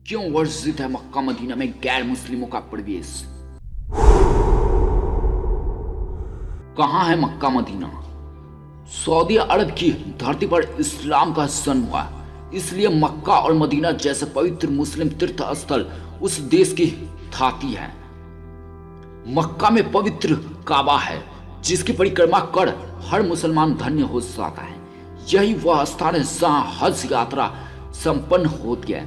क्यों वर्जित है मक्का मदीना में गैर मुस्लिमों का प्रवेश? कहाँ है मक्का मदीना? सऊदी अरब की धरती पर इस्लाम का जन्म हुआ, इसलिए मक्का और मदीना जैसे पवित्र मुस्लिम तीर्थ स्थल उस देश की थाती है। मक्का में पवित्र काबा है, जिसकी परिक्रमा कर हर मुसलमान धन्य हो जाता है। यही वह स्थान है जहाँ हज यात्रा संपन्न होती है।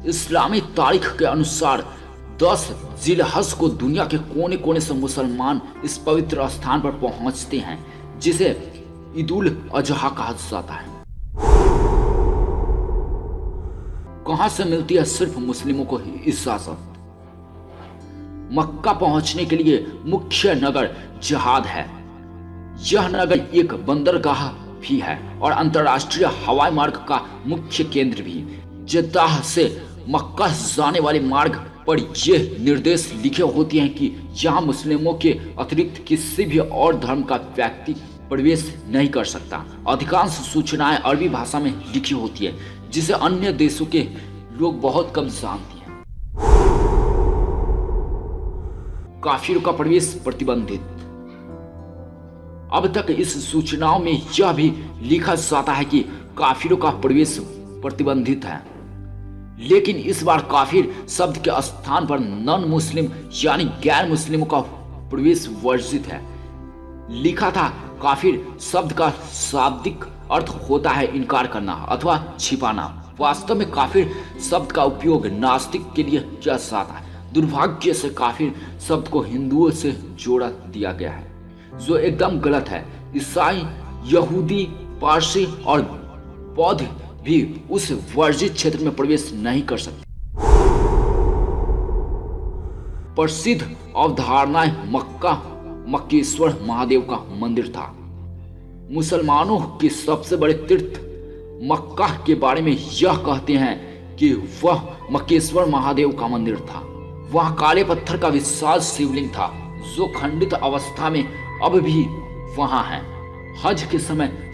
इस्लामी तारीख के अनुसार 10 जिलहज को दुनिया के कोने कोने से मुसलमान इस पवित्र स्थान पर पहुंचते हैं, जिसे ईद-उल अजहा कहा जाता है। कहां से मिलती है सिर्फ मुस्लिमों को ही इजाजत? मक्का पहुंचने के लिए मुख्य नगर जहाद है। यह नगर एक बंदरगाह भी है और अंतर्राष्ट्रीय हवाई मार्ग का मुख्य केंद्र भी। जद्दाह से मक्का जाने वाले मार्ग पर यह निर्देश लिखे होते हैं कि यहाँ मुस्लिमों के अतिरिक्त किसी भी और धर्म का व्यक्ति प्रवेश नहीं कर सकता। अधिकांश सूचनाएं अरबी भाषा में लिखी होती है, जिसे अन्य देशों के लोग बहुत कम जानते हैं। काफिरों का प्रवेश प्रतिबंधित। अब तक इस सूचनाओं में यह भी लिखा जाता है कि काफिरों का प्रवेश प्रतिबंधित है, लेकिन इस बार काफिर शब्द के स्थान पर नॉन मुस्लिम यानी गैर मुस्लिमों का प्रवेश वर्जित है। लिखा था काफिर शब्द का शाब्दिक अर्थ होता है इनकार करना अथवा छिपाना। वास्तव में काफिर शब्द का उपयोग नास्तिक के लिए किया जाता है। दुर्भाग्य से काफिर शब्द को हिंदुओं से जोड़ा दिया गया है, जो एकदम गलत है। ईसाई, यहूदी, पारसी और बौद्ध भी उस वर्जित क्षेत्र में प्रवेश नहीं कर सकते। प्रसिद्ध अवधारणा मक्का मक्केश्वर महादेव का मंदिर था। मुसलमानों के सबसे बड़े तीर्थ मक्का के बारे में यह कहते हैं कि वह मक्केश्वर महादेव का मंदिर था। वह काले पत्थर का विशाल शिवलिंग था, जो खंडित अवस्था में अब भी वहां है। हज के समय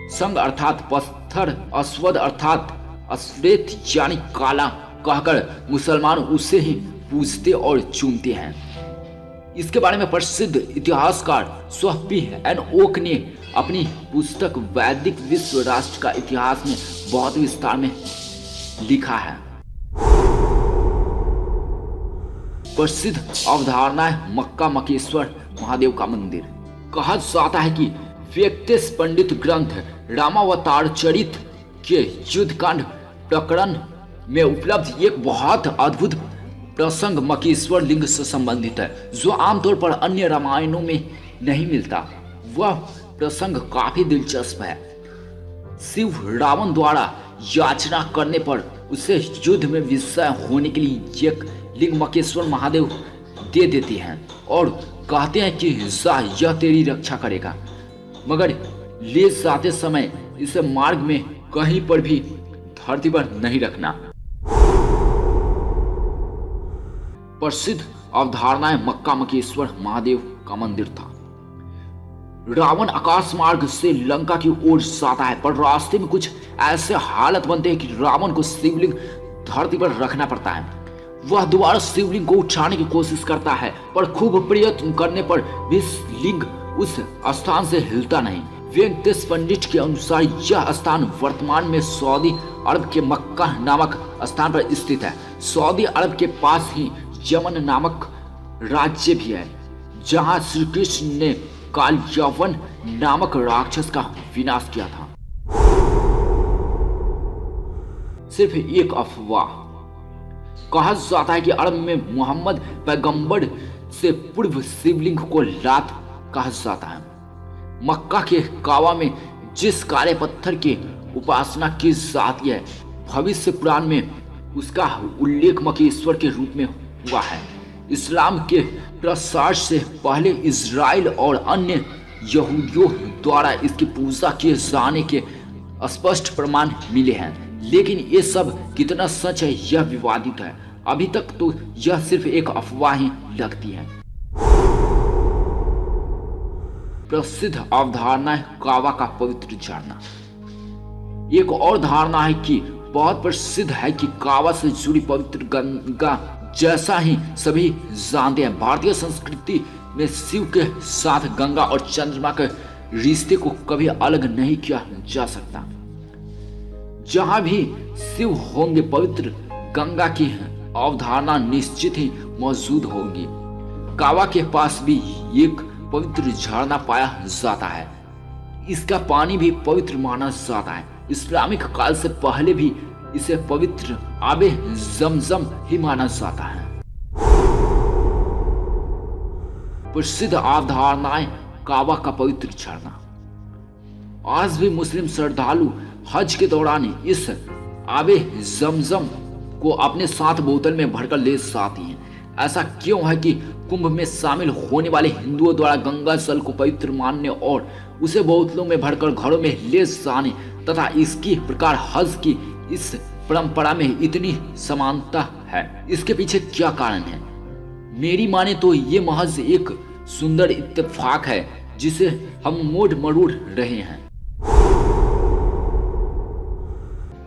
संग अर्थात पत्थर, अस्वद अर्थात अश्वेत यानी काला कहकर मुसलमान उसे ही पूजते और चूमते हैं। इसके बारे में प्रसिद्ध इतिहासकार स्वपी एन ओक ने अपनी पुस्तक वैदिक विश्व राष्ट्र का इतिहास में बहुत विस्तार में लिखा है। प्रसिद्ध अवधारणा है मक्का मक्केश्वर महादेव का मंदिर। कहा जाता है कि व्यक्तिश पंडित ग्रंथ रामावतार चरित के युद्धकांड प्रकरण में उपलब्ध एक बहुत अद्भुत प्रसंग मक्केश्वर लिंग से संबंधित है, जो आमतौर पर अन्य रामायणों में नहीं मिलता। वह प्रसंग काफी दिलचस्प है। शिव रावण द्वारा याचना करने पर उसे युद्ध में विजय होने के लिए एक लिंग मक्केश्वर महादेव दे देते हैं और कहते हैं कि यह तेरी रक्षा करेगा, मगर ले जाते समय इसे मार्ग में कहीं पर भी धरती पर नहीं रखना। प्रसिद्ध अवधारणाएं मक्का मक्केश्वर महादेव का मंदिर था। रावण आकाश मार्ग से लंका की ओर जाता है, पर रास्ते में कुछ ऐसे हालत बनते हैं कि रावण को शिवलिंग धरती पर रखना पड़ता है। वह दोबारा शिवलिंग को उठाने की कोशिश करता है, पर खूब प्रयत्न करने पर भी लिंग उस स्थान से हिलता नहीं। वेंकटेश पंडित के अनुसार यह स्थान वर्तमान में सऊदी अरब के मक्का नामक स्थान पर स्थित है। सऊदी अरब के पास ही यमन नामक राज्य भी है, जहां श्री कृष्ण ने कालयवन नामक राक्षस का विनाश किया था। सिर्फ एक अफवाह। कहा जाता है कि अरब में मोहम्मद पैगंबर से पूर्व शिवलिंग को लात कहा जाता है। मक्का के काबा में जिस काले पत्थर की उपासना की जाती है, भविष्य पुराण में उसका उल्लेख मक्केश्वर के रूप में हुआ है। इस्लाम के प्रसार से पहले इजराइल और अन्य यहूदियों द्वारा इसकी पूजा किए जाने के स्पष्ट प्रमाण मिले हैं, लेकिन ये सब कितना सच है यह विवादित है। अभी तक तो यह सिर्फ एक अफवाह ही लगती है। प्रसिद्ध अवधारणा है काबा का पवित्र झरना। एक और धारणा है कि बहुत प्रसिद्ध है कि काबा से जुड़ी पवित्र गंगा जैसा ही सभी जानते हैं, भारतीय संस्कृति में शिव के साथ गंगा और चंद्रमा के रिश्ते को कभी अलग नहीं किया जा सकता। जहां भी शिव होंगे पवित्र गंगा की अवधारणा निश्चित ही मौजूद होगी। काबा के पास भी एक पवित्र झरना पाया जाता है। इसका पानी भी पवित्र माना जाता है। इस्लामिक काल से पहले भी इसे पवित्र आबे जमजम ही माना जाता है। प्रसिद्ध अवधारणाएं काबा का पवित्र झरना। आज भी मुस्लिम श्रद्धालु हज के दौरान इस आबे जमजम को अपने साथ बोतल में भरकर ले जाती हैं। ऐसा क्यों है कि कुंभ में शामिल होने वाले हिंदुओं द्वारा गंगा जल को पवित्र मानने और उसे बोतलों में भरकर घरों में ले जाने तथा इसकी प्रकार हज की इस परंपरा में इतनी समानता है? इसके पीछे क्या कारण है? मेरी माने तो ये महज एक सुंदर इत्तेफाक है जिसे हम मोड़ मरोड़ रहे हैं।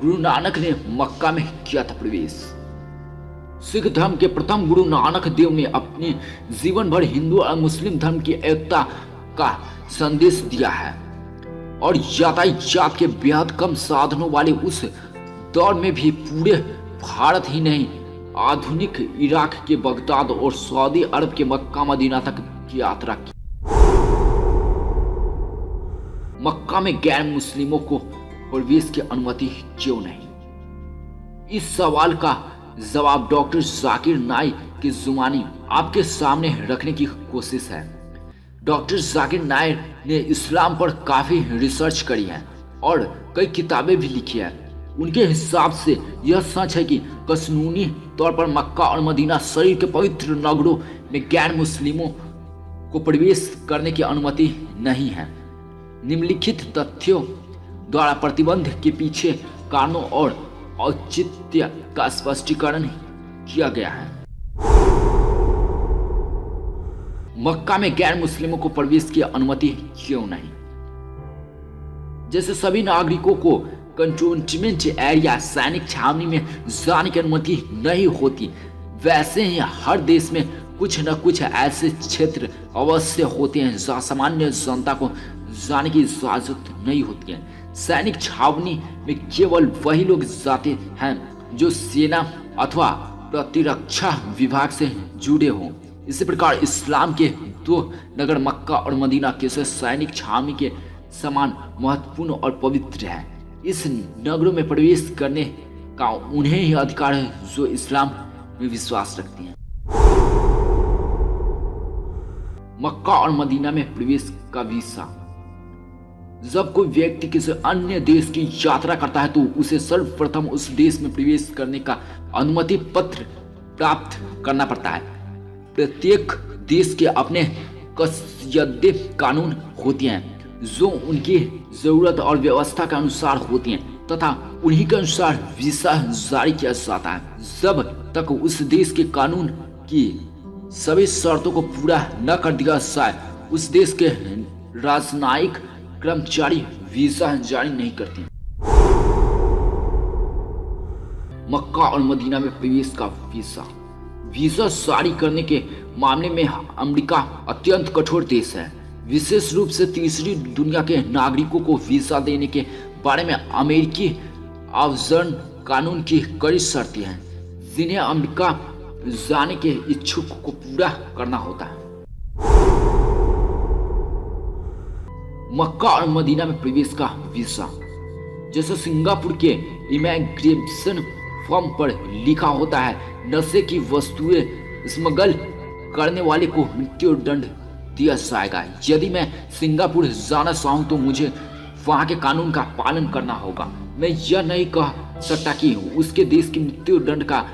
गुरु नानक ने मक्का में किया था प्रवेश। सिख धर्म के प्रथम गुरु नानक देव ने अपने जीवन भर हिंदू और मुस्लिम धर्म की एकता का संदेश दिया है और यातायात के बेहद कम साधनों वाले उस दौर में भी पूरे भारत ही नहीं, आधुनिक इराक के बगदाद और सऊदी अरब के मक्का मदीना तक की यात्रा की। मक्का में गैर मुस्लिमों को प्रवेश की अनुमति क्यों नहीं? इस सवाल का जवाब डॉक्टर जाकिर नाइक की जुबानी आपके सामने रखने की कोशिश है। डॉक्टर जाकिर नाइक ने इस्लाम पर काफी रिसर्च करी है और कई किताबें भी लिखी है। उनके हिसाब से यह सच है कि कानूनी तौर पर मक्का और मदीना शरीर के पवित्र नगरों में गैर मुस्लिमों को प्रवेश करने की अनुमति नहीं है। निम्नलिखित तथ्यों द्वारा प्रतिबंध के पीछे कारणों और औचित्य का स्पष्टीकरण किया गया है। मक्का में गैर मुस्लिमों को प्रवेश की अनुमति क्यों नहीं? जैसे सभी नागरिकों को कंटोनमेंट एरिया सैनिक छावनी में जाने की अनुमति नहीं होती, वैसे ही हर देश में कुछ न कुछ ऐसे क्षेत्र अवश्य होते हैं जहां सामान्य जनता को जाने की इजाजत नहीं होती है। सैनिक छावनी में केवल वही लोग जाते हैं जो सेना अथवा प्रतिरक्षा विभाग से जुड़े हों। इसी प्रकार इस्लाम के दो नगर मक्का और मदीना के सैनिक छावनी के समान महत्वपूर्ण और पवित्र है। इस नगरों में प्रवेश करने का उन्हें ही अधिकार है जो इस्लाम में विश्वास रखते हैं। मक्का और मदीना में प्रवेश का वीसा। जब कोई व्यक्ति किसी अन्य देश की यात्रा करता है तो उसे सर्वप्रथम उस देश में प्रवेश करने का अनुमति पत्र प्राप्त करना पड़ता है। प्रत्येक देश के अपने कसयदे कानून होते हैं जो उनकी जरूरत और व्यवस्था के अनुसार होती हैं तथा उन्हीं के अनुसार वीसा जारी किया जाता है। जब तक उस देश के कानून की सभी शर्तों को पूरा न कर दिया जाए उस देश के राजनयिक कर्मचारी वीजा जारी नहीं करते। मक्का और मदीना में प्रवेश का वीजा। वीजा जारी करने के मामले में अमेरिका अत्यंत कठोर देश है। विशेष रूप से तीसरी दुनिया के नागरिकों को वीजा देने के बारे में अमेरिकी आवर्जन कानून की कड़ी शर्तें हैं जिन्हें अमेरिका जाने के इच्छुक को पूरा करना होता है। मक्का और मदीना में प्रवेश का वीजा। जैसे सिंगापुर के इमिग्रेशन फॉर्म पर लिखा होता है, नशे की वस्तुएं स्मगल करने वाले को मृत्यु दंड दिया जाएगा। यदि मैं सिंगापुर जाना चाहूँ तो मुझे वहाँ के कानून का पालन करना होगा। मैं यह नहीं कह सकता कि उसके देश की मृत्यु दंड का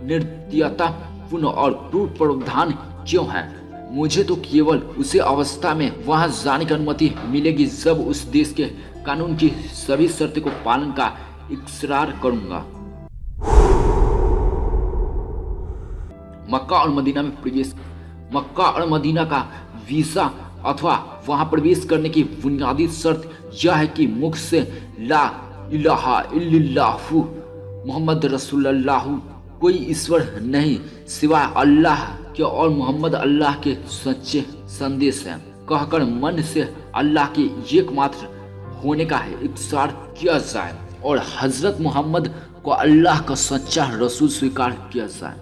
निर्दयतापूर्ण और क्रूर प्रावधान क्यों है। मुझे तो केवल उसी अवस्था में वहां जाने की अनुमति मिलेगी जब उस देश के कानून की सभी शर्तों को पालन का इकरार करूंगा। मक्का और मदीना में प्रवेश। मक्का और मदीना का वीजा अथवा वहां प्रवेश करने की बुनियादी शर्त यह है कि मुख से ला इलाहा इल्लल्लाहु मोहम्मद रसूलुल्लाह कोई ईश्वर नहीं सिवाय अल्लाह के और मोहम्मद अल्लाह के सच्चे संदेश हैं कहकर मन से अल्लाह के एकमात्र होने का इकरार किया जाए और हजरत मोहम्मद को अल्लाह का सच्चा रसूल स्वीकार किया जाए।